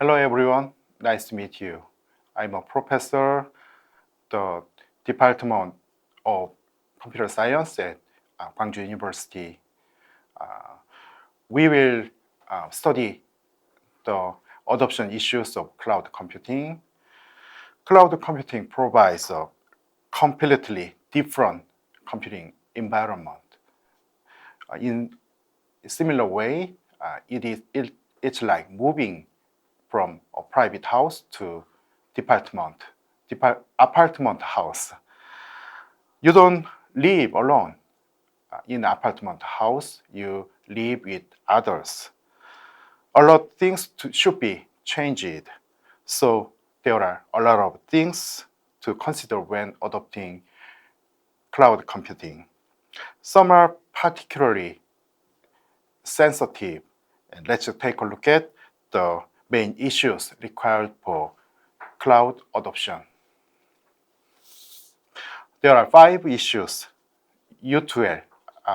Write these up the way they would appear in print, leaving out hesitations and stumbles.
Hello everyone, nice to meet you. I'm a professor, the Department of Computer Science at Gwangju University. We will study the adoption issues of cloud computing. Cloud computing provides a completely different computing environment. In a similar way, it's like moving from a private house to apartment house. You don't live alone in apartment house. You live with others. A lot of things should be changed. So there are a lot of things to consider when adopting cloud computing. Some are particularly sensitive. And let's take a look at the main issues required for cloud adoption. There are 5 issues. U2L,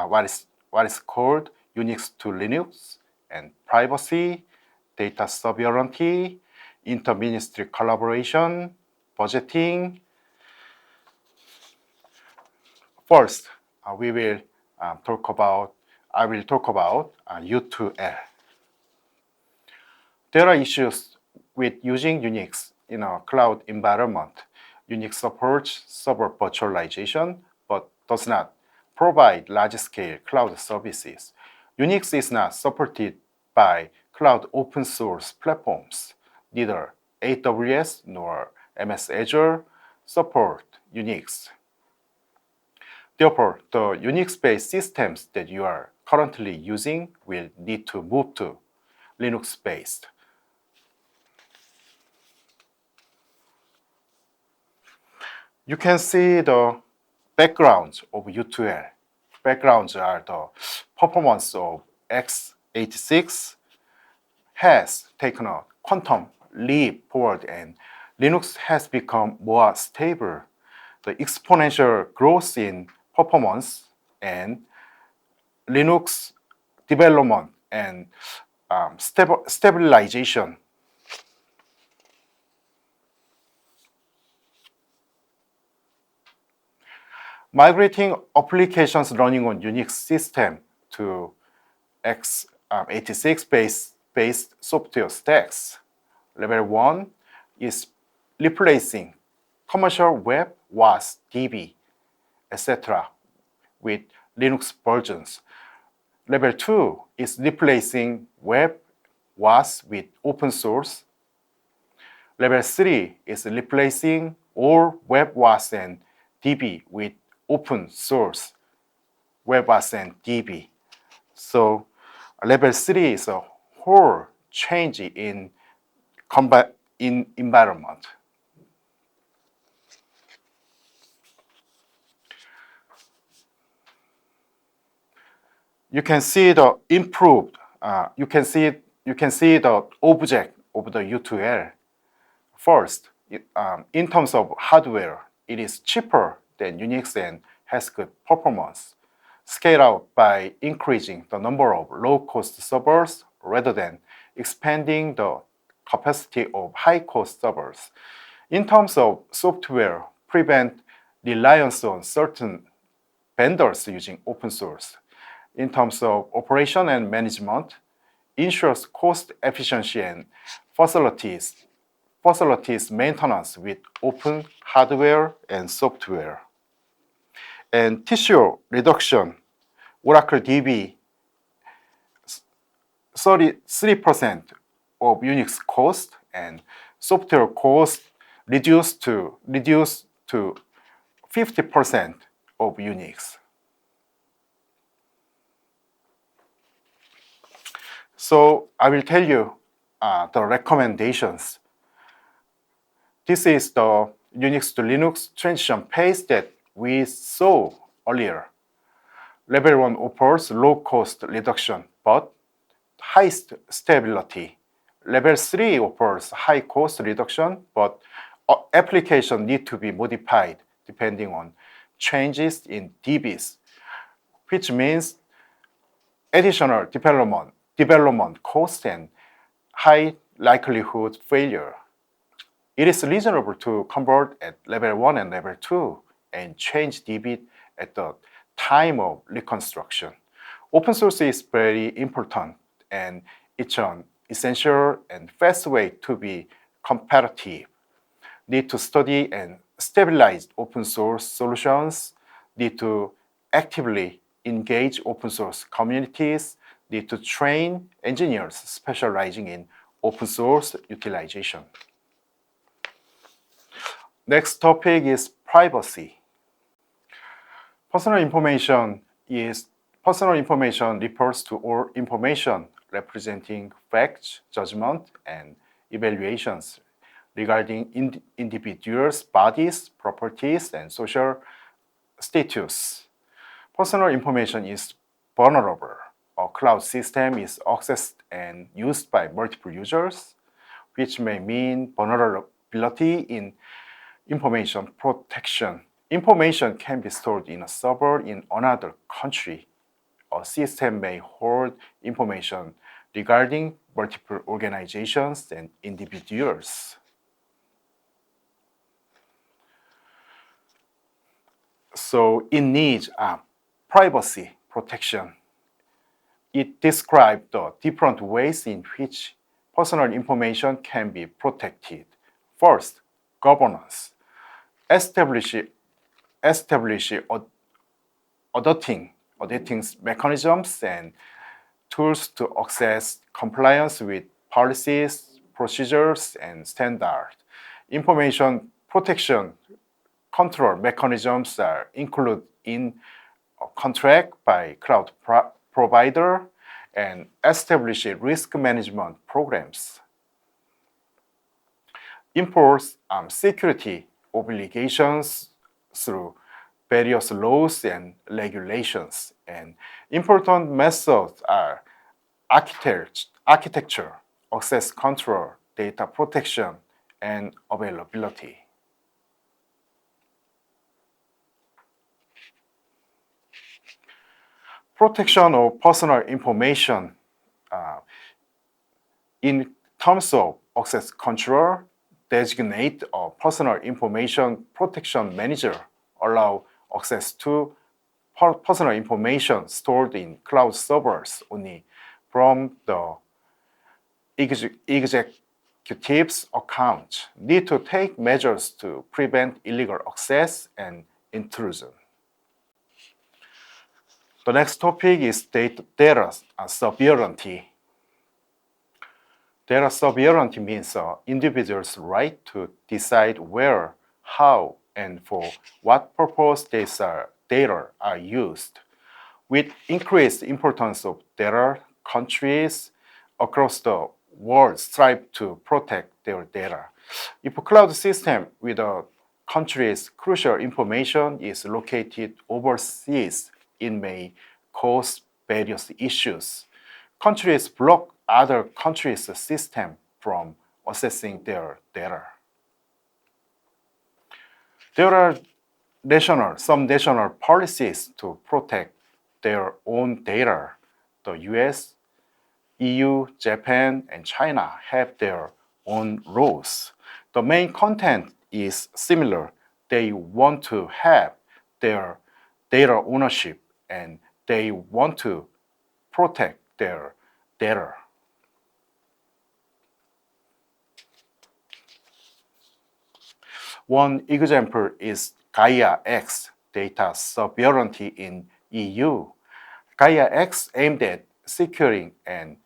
what is called Unix to Linux, and privacy, data sovereignty, inter-ministry collaboration, budgeting. First, I will talk about U2L. There are issues with using Unix in a cloud environment. Unix supports server virtualization, but does not provide large-scale cloud services. Unix is not supported by cloud open source platforms. Neither AWS nor MS Azure support Unix. Therefore, the Unix-based systems that you are currently using will need to move to Linux-based. You can see the backgrounds of U2L. Backgrounds are the performance of x86 has taken a quantum leap forward and Linux has become more stable. The exponential growth in performance and Linux development and stabilization. Migrating applications running on Unix system to x86 based software stacks. Level 1 is replacing commercial web, WAS, DB, etc. with Linux versions. Level 2 is replacing web, WAS with open source. Level 3 is replacing all web, WAS, and DB with open source web, WAS, and DB. So level 3 is a whole change in environment. You can see the improved. You can see the object of the U2L. First, in terms of hardware, it is cheaper than Unix and has good performance. Scale out by increasing the number of low-cost servers rather than expanding the capacity of high-cost servers. In terms of software, prevent reliance on certain vendors using open source. In terms of operation and management, ensures cost efficiency and facilities maintenance with open hardware and software. And TCO reduction, Oracle DB, 33% of Unix cost and software cost reduced to 50% of Unix. So I will tell you the recommendations. This is the Unix to Linux transition phase that we saw earlier. Level 1 offers low cost reduction but high stability. Level 3 offers high cost reduction but application need to be modified depending on changes in DBs, which means additional development cost and high likelihood failure. It is reasonable to convert at level 1 and level 2 and change DB at the time of reconstruction. Open source is very important and it's an essential and fast way to be competitive. Need to study and stabilize open source solutions, need to actively engage open source communities, need to train engineers specializing in open source utilization. Next topic is privacy. Personal information refers to all information representing facts, judgment, and evaluations regarding individuals' bodies, properties, and social status. Personal information is vulnerable. A cloud system is accessed and used by multiple users, which may mean vulnerability in information protection. Information can be stored in a server in another country. A system may hold information regarding multiple organizations and individuals. So it needs privacy protection. It describes the different ways in which personal information can be protected. First, governance. Establish auditing mechanisms and tools to access compliance with policies, procedures, and standards. Information protection control mechanisms are included in a contract by cloud provider and establish risk management programs. Enforce security obligations through various laws and regulations. And important methods are architecture, access control, data protection, and availability. Protection of personal information in terms of access control, designate a personal information protection manager, allow access to personal information stored in cloud servers only from the executive's account. Need to take measures to prevent illegal access and intrusion. The next topic is data sovereignty. Data sovereignty means individuals' right to decide where, how, and for what purpose data are used. With increased importance of data, countries across the world strive to protect their data. If a cloud system with a country's crucial information is located overseas, it may cause various issues. Countries block other countries' system from accessing their data. There are some national policies to protect their own data. The US, EU, Japan, and China have their own rules. The main content is similar. They want to have their data ownership and they want to protect their data. One example is Gaia-X, data sovereignty in EU. Gaia-X aimed at securing and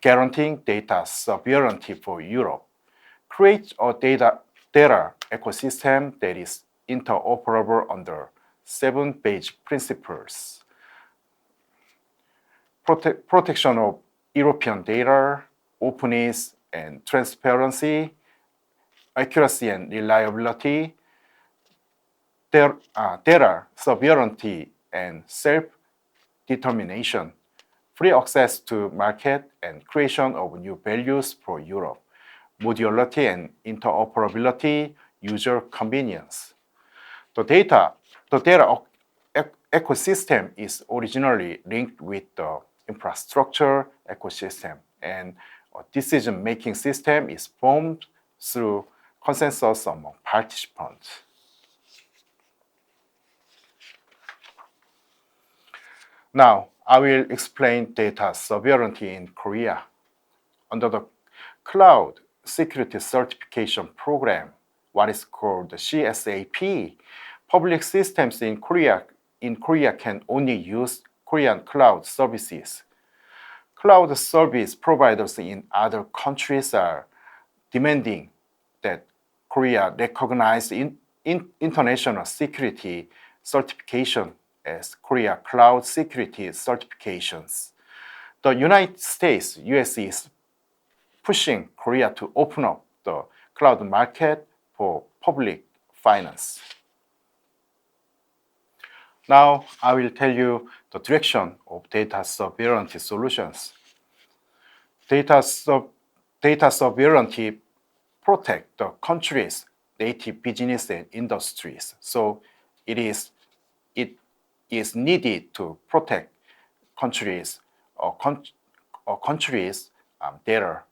guaranteeing data sovereignty for Europe. Create a data ecosystem that is interoperable under 7 basic principles. Protection of European data, openness and transparency, accuracy and reliability, data sovereignty and self-determination, free access to market and creation of new values for Europe, modularity and interoperability, user convenience. The data ecosystem is originally linked with the infrastructure ecosystem, and a decision-making system is formed through consensus among participants. Now, I will explain data sovereignty in Korea. Under the Cloud Security Certification Program, what is called the CSAP, public systems in Korea can only use Korean cloud services. Cloud service providers in other countries are demanding that Korea recognize international security certification as Korea Cloud Security Certifications. The United States, US, is pushing Korea to open up the cloud market for public finance. Now, I will tell you the direction of data sovereignty solutions. Data sovereignty protect the country's native business and industries. So it is needed to protect countries data.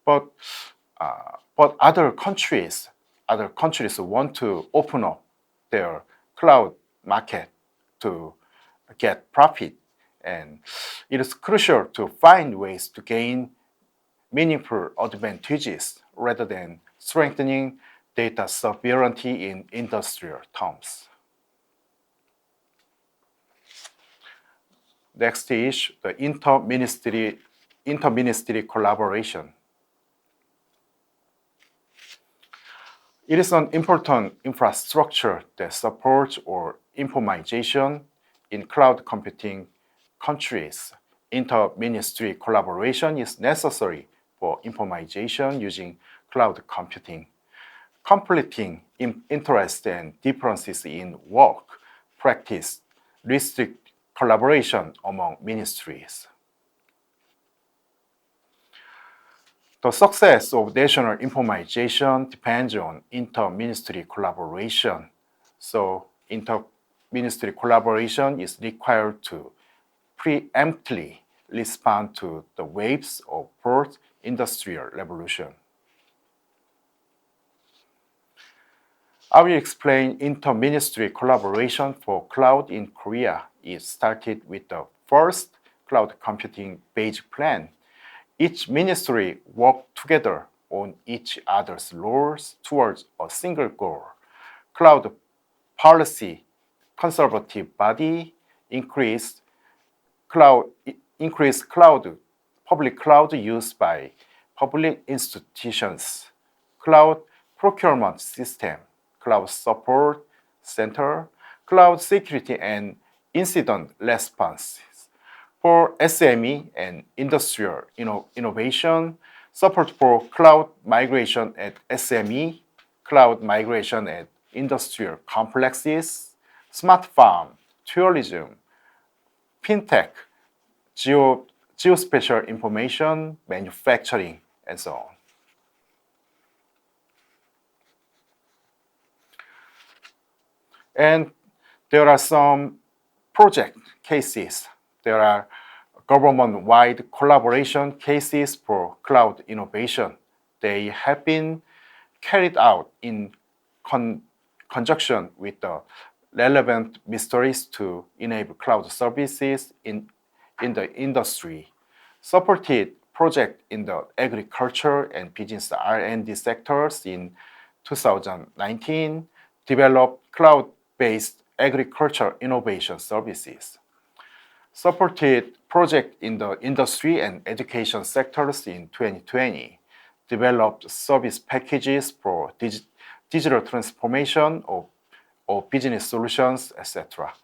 But other countries want to open up their cloud market to get profit, and it is crucial to find ways to gain meaningful advantages rather than strengthening data sovereignty in industrial terms. Next is the interministerial collaboration. It is an important infrastructure that supports or informatization in cloud computing countries. Inter-ministry collaboration is necessary for informatization using cloud computing. Completing interests and differences in work practice restrict collaboration among ministries. The success of national informatization depends on inter-ministry collaboration. So inter-ministry collaboration is required to preemptively respond to the waves of fourth industrial revolution. I will explain inter-ministry collaboration for cloud in Korea. It started with the first cloud computing basic plan. Each ministry worked together on each other's roles towards a single goal. Cloud policy conservative body increased public cloud use by public institutions, cloud procurement system, cloud support center, cloud security and incident response. For SME and industrial innovation, support for cloud migration at SME, cloud migration at industrial complexes, smart farm, tourism, fintech, geospatial information, manufacturing, and so on. And there are some project cases. There are government-wide collaboration cases for cloud innovation. They have been carried out in conjunction with the relevant ministries to enable cloud services in the industry. Supported project in the agriculture and business R&D sectors in 2019, developed cloud-based agriculture innovation services. Supported project in the industry and education sectors in 2020, developed service packages for digital transformation of business solutions, etc.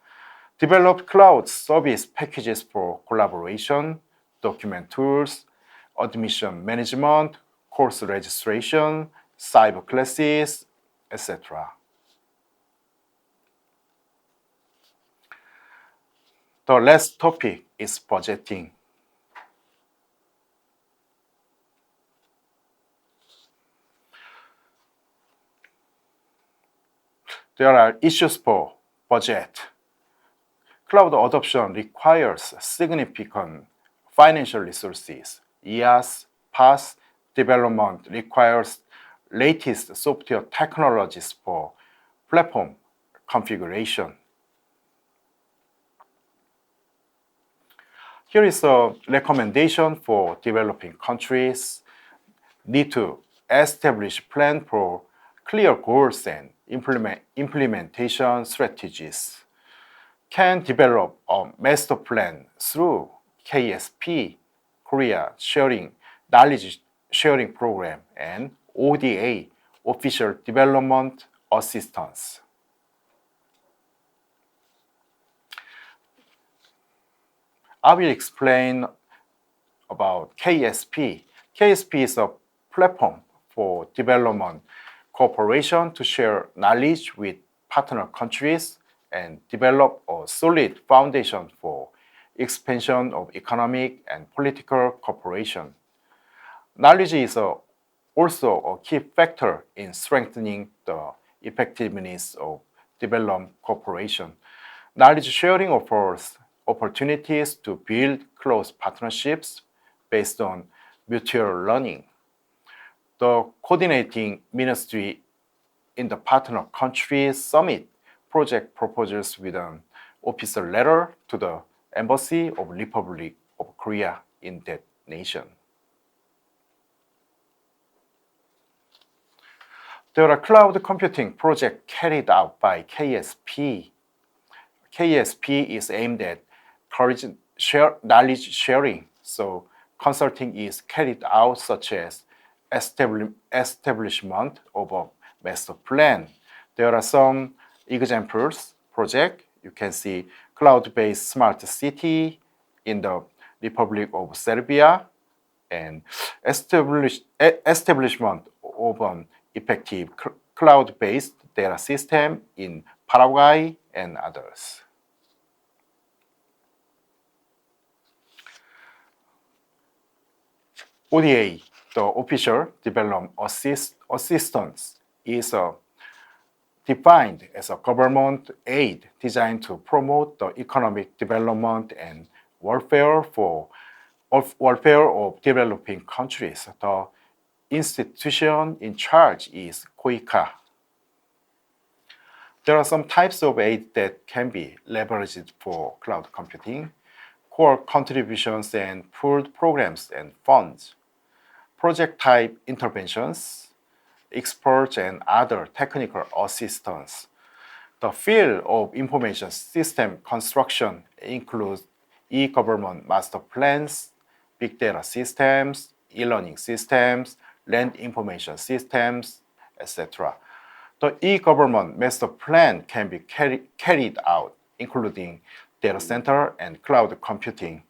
Developed cloud service packages for collaboration, document tools, admission management, course registration, cyber classes, etc. The last topic is budgeting. There are issues for budget. Cloud adoption requires significant financial resources. IaaS, fast development requires latest software technologies for platform configuration. Here is a recommendation for developing countries. Need to establish plan for clear goals and implementation strategies. Can develop a master plan through KSP, Korea Sharing Knowledge Sharing Program, and ODA, Official Development Assistance. I will explain about KSP. KSP is a platform for development cooperation to share knowledge with partner countries and develop a solid foundation for expansion of economic and political cooperation. Knowledge is also a key factor in strengthening the effectiveness of development cooperation. Knowledge sharing offers opportunities to build close partnerships based on mutual learning. The coordinating ministry in the partner countries submit project proposals with an official letter to the Embassy of Republic of Korea in that nation. There are cloud computing projects carried out by KSP. KSP is aimed at knowledge sharing, so consulting is carried out such as establishment of a master plan. There are some examples project. You can see cloud-based smart city in the Republic of Serbia and establishment of an effective cloud-based data system in Paraguay and others. ODA, the Official Development Assistance, is defined as a government aid designed to promote the economic development and welfare of developing countries. The institution in charge is KOICA. There are some types of aid that can be leveraged for cloud computing: core contributions and pooled programs and funds, project type interventions, experts and other technical assistance. The field of information system construction includes e-government master plans, big data systems, e-learning systems, land information systems, etc. The e-government master plan can be carried out, including data center and cloud computing.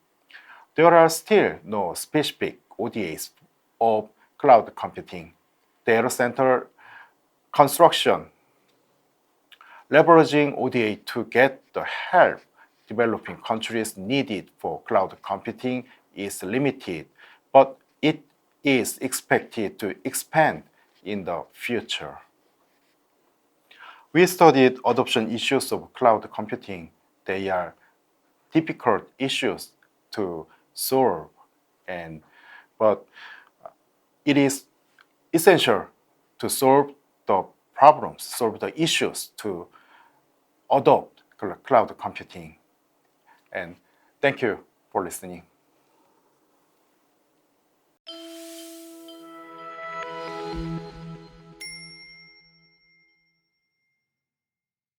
There are still no specific ODAs of cloud computing, data center construction. Leveraging ODA to get the help developing countries needed for cloud computing is limited, but it is expected to expand in the future. We studied adoption issues of cloud computing. They are difficult issues to solve, but it is essential to solve the problems, solve the issues to adopt cloud computing. And thank you for listening.